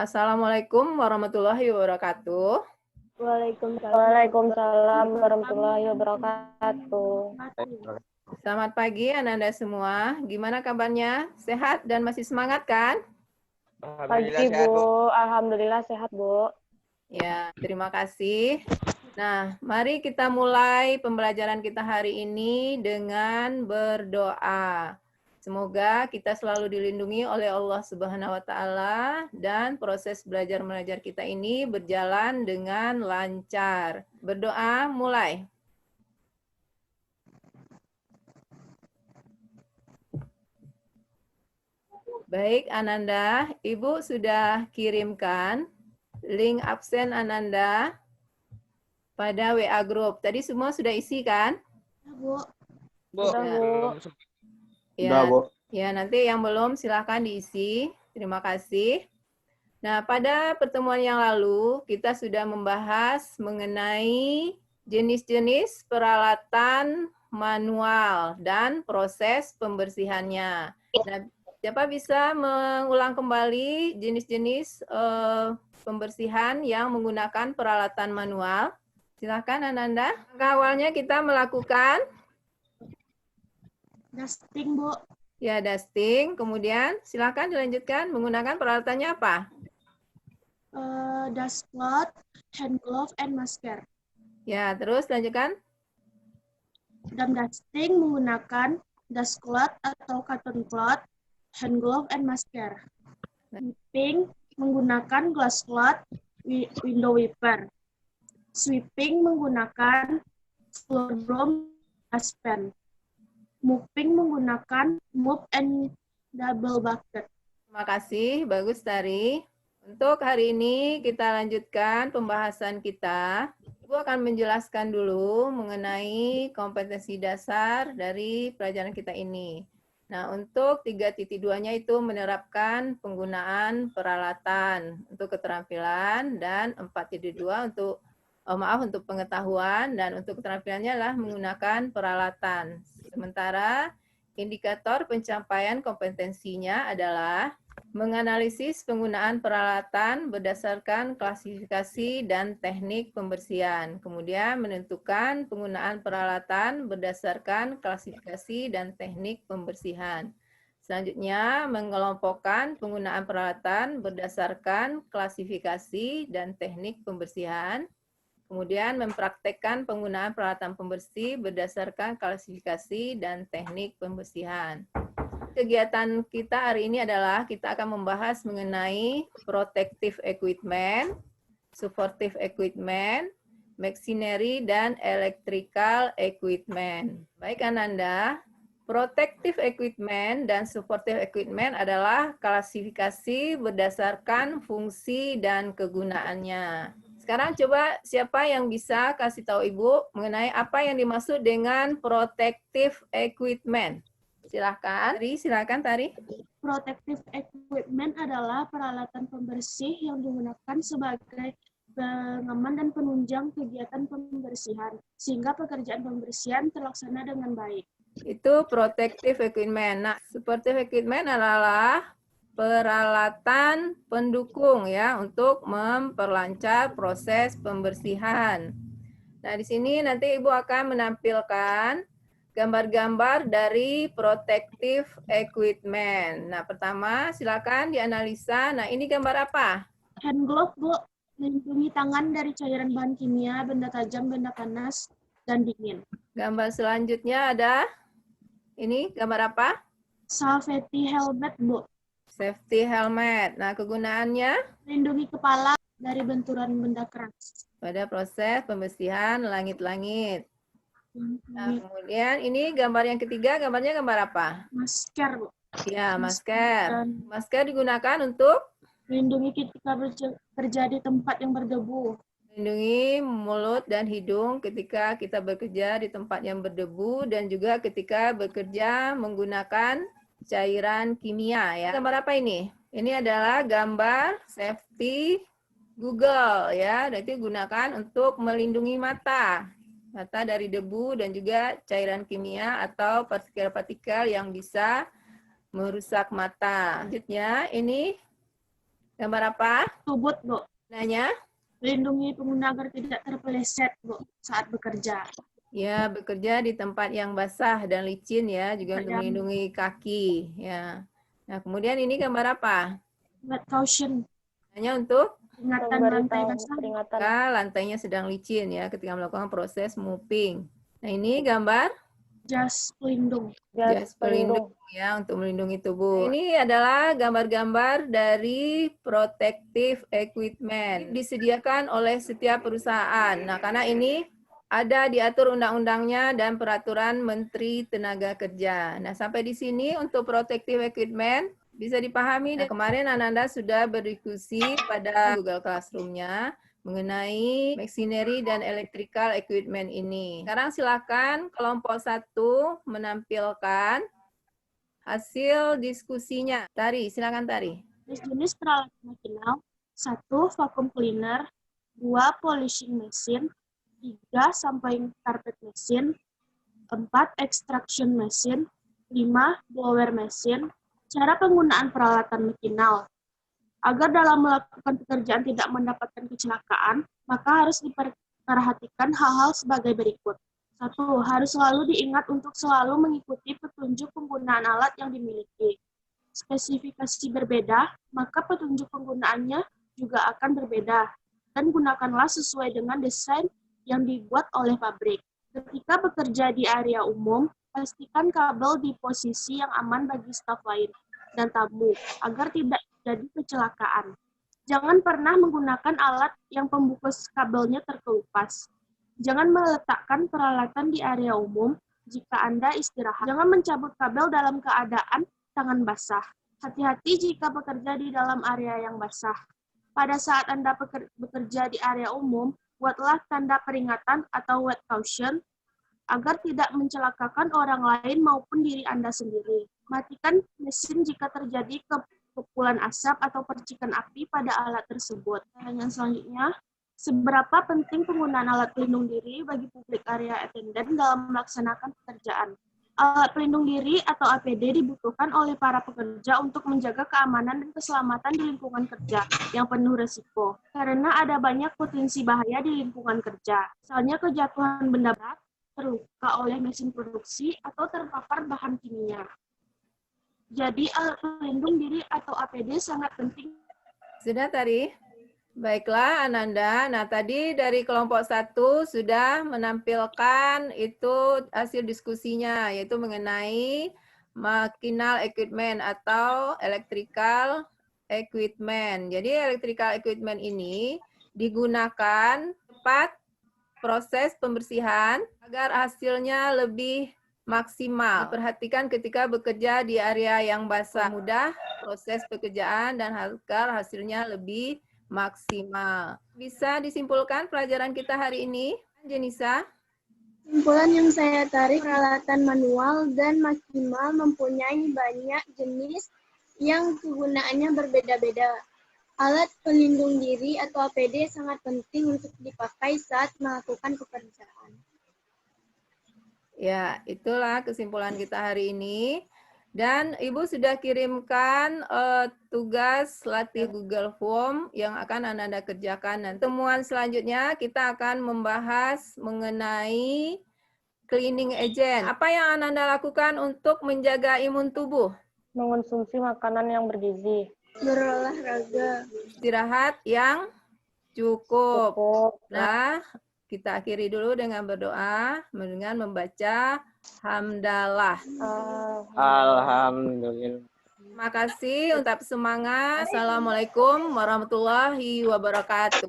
Assalamualaikum warahmatullahi wabarakatuh. Waalaikumsalam warahmatullahi wabarakatuh. Selamat pagi anak-anak semua. Gimana kabarnya? Sehat dan masih semangat kan? Pagi Bu, alhamdulillah sehat Bu. Ya, terima kasih. Nah, mari kita mulai pembelajaran kita hari ini dengan berdoa. Semoga kita selalu dilindungi oleh Allah Subhanahu wa taala dan proses belajar mengajar kita ini berjalan dengan lancar. Berdoa mulai. Baik, Ananda, Ibu sudah kirimkan link absen Ananda pada WA Group. Tadi semua sudah isi kan? Sudah Bu. Ya, ya, nanti yang belum silahkan diisi. Terima kasih. Nah, pada pertemuan yang lalu kita sudah membahas mengenai jenis-jenis peralatan manual dan proses pembersihannya. Nah, siapa bisa mengulang kembali jenis-jenis pembersihan yang menggunakan peralatan manual? Silakan Ananda. Awalnya kita melakukan dusting, Bu. ya dusting. Kemudian silakan dilanjutkan menggunakan peralatannya apa? Dust cloth, hand glove, and masker. Ya, terus lanjutkan. Dalam dusting menggunakan dust cloth atau cotton cloth, hand glove, and masker. Sweeping menggunakan glass cloth, window wiper. Sweeping menggunakan floor broom, dustpan. Mopping menggunakan mop and double bucket. Terima kasih, bagus Tari. Untuk hari ini kita lanjutkan pembahasan kita. Ibu akan menjelaskan dulu mengenai kompetensi dasar dari pelajaran kita ini. Nah, untuk 3.2-nya itu menerapkan penggunaan peralatan untuk keterampilan dan 4.2 untuk untuk pengetahuan dan untuk keterampilannya adalah menggunakan peralatan. Sementara indikator pencapaian kompetensinya adalah menganalisis penggunaan peralatan berdasarkan klasifikasi dan teknik pembersihan. Kemudian menentukan penggunaan peralatan berdasarkan klasifikasi dan teknik pembersihan. Selanjutnya, mengelompokkan penggunaan peralatan berdasarkan klasifikasi dan teknik pembersihan. Kemudian mempraktekkan penggunaan peralatan pembersih berdasarkan klasifikasi dan teknik pembersihan. Kegiatan kita hari ini adalah kita akan membahas mengenai protective equipment, supportive equipment, machinery, dan electrical equipment. Baik Ananda, protective equipment dan supportive equipment adalah klasifikasi berdasarkan fungsi dan kegunaannya. Sekarang coba siapa yang bisa kasih tahu Ibu mengenai apa yang dimaksud dengan protective equipment? Silahkan, Tari. Protective equipment adalah peralatan pembersih yang digunakan sebagai pengaman dan penunjang kegiatan pembersihan, sehingga pekerjaan pembersihan terlaksana dengan baik. Itu protective equipment. Nah, supportive equipment adalah peralatan pendukung ya untuk memperlancar proses pembersihan. Nah, di sini nanti Ibu akan menampilkan gambar-gambar dari protective equipment. Nah, pertama silakan dianalisa. Nah, ini gambar apa? Hand glove, Bu, melindungi tangan dari cairan bahan kimia, benda tajam, benda panas, dan dingin. Gambar selanjutnya ada, ini gambar apa? Safety helmet, Bu. Safety helmet. Nah, kegunaannya? Melindungi kepala dari benturan benda keras. Pada proses pembersihan langit-langit. Nah, kemudian ini gambar yang ketiga, gambarnya gambar apa? Masker, Bu. Ya, masker. Masker digunakan untuk melindungi ketika bekerja di tempat yang berdebu. melindungi mulut dan hidung ketika kita bekerja di tempat yang berdebu dan juga ketika bekerja menggunakan cairan kimia ya. Gambar apa ini? Ini adalah gambar safety Google ya. Berarti gunakan untuk melindungi mata dari debu dan juga cairan kimia atau partikel-partikel yang bisa merusak mata. Selanjutnya ini Gambar apa? Tubut, Bu. Nanya? Melindungi pengguna agar tidak terpeleset, Bu, saat bekerja. Ya, bekerja di tempat yang basah dan licin ya, juga untuk Yang melindungi kaki ya. Nah, kemudian ini gambar apa? wet caution, Hanya untuk peringatan lantai basah. Peringatan. lantainya sedang licin ya ketika melakukan proses mopping. Nah, ini gambar Jas pelindung. jas pelindung ya untuk melindungi tubuh. Nah, ini adalah gambar-gambar dari protective equipment disediakan oleh setiap perusahaan. Nah, karena ini ada diatur undang-undangnya dan peraturan Menteri Tenaga Kerja. Nah, sampai di sini untuk protective equipment bisa dipahami. Nah, kemarin Ananda sudah berdiskusi pada Google Classroom-nya mengenai machinery dan electrical equipment ini. Sekarang silakan kelompok 1 menampilkan hasil diskusinya. Tari, silakan Tari. Jenis peralatan makinal, 1. Vacuum cleaner, 2. Polishing machine, 3. Sampling carpet machine, 4. Extraction machine, 5. Blower machine. Cara penggunaan peralatan makinal. Agar dalam melakukan pekerjaan tidak mendapatkan kecelakaan, maka harus diperhatikan hal-hal sebagai berikut. 1. Harus selalu diingat untuk selalu mengikuti petunjuk penggunaan alat yang dimiliki. Spesifikasi berbeda, maka petunjuk penggunaannya juga akan berbeda. Dan gunakanlah sesuai dengan desain yang dibuat oleh pabrik. Ketika bekerja di area umum, pastikan kabel di posisi yang aman bagi staf lain dan tamu, agar tidak jadi kecelakaan. Jangan pernah menggunakan alat yang pembungkus kabelnya terkelupas. Jangan meletakkan peralatan di area umum jika Anda istirahat. Jangan mencabut kabel dalam keadaan tangan basah. Hati-hati jika bekerja di dalam area yang basah. Pada saat Anda bekerja di area umum, buatlah tanda peringatan atau wet caution agar tidak mencelakakan orang lain maupun diri Anda sendiri. Matikan mesin jika terjadi kepulan asap atau percikan api pada alat tersebut. Pertanyaan selanjutnya, seberapa penting penggunaan alat pelindung diri bagi public area attendant dalam melaksanakan pekerjaan? Alat pelindung diri atau APD dibutuhkan oleh para pekerja untuk menjaga keamanan dan keselamatan di lingkungan kerja yang penuh risiko. Karena ada banyak potensi bahaya di lingkungan kerja. Misalnya kejatuhan benda berat, terluka oleh mesin produksi, atau terpapar bahan kimia. Jadi alat pelindung diri atau APD sangat penting. Sudah Tari? Baiklah Ananda. Nah, tadi dari kelompok 1 sudah menampilkan itu hasil diskusinya, yaitu mengenai machinal equipment atau electrical equipment. Jadi electrical equipment ini digunakan tepat proses pembersihan agar hasilnya lebih maksimal. Perhatikan ketika bekerja di area yang basah, mudah proses pekerjaan dan agar hasilnya lebih maksimal. Bisa disimpulkan pelajaran kita hari ini, Jenisa? Kesimpulan yang saya tarik, peralatan manual dan maksimal mempunyai banyak jenis yang kegunaannya berbeda-beda. Alat pelindung diri atau APD sangat penting untuk dipakai saat melakukan pekerjaan. Ya, itulah kesimpulan kita hari ini. Dan Ibu sudah kirimkan tugas latih Google Form yang akan Ananda kerjakan. Dan temuan selanjutnya kita akan membahas mengenai cleaning agent. Apa yang Ananda lakukan untuk menjaga imun tubuh? Mengonsumsi makanan yang bergizi. Berolahraga. Istirahat yang cukup. Cukup. Nah, kita akhiri dulu dengan berdoa, dengan membaca hamdalah. Alhamdulillah. Terima kasih untuk semangat. Assalamualaikum warahmatullahi wabarakatuh.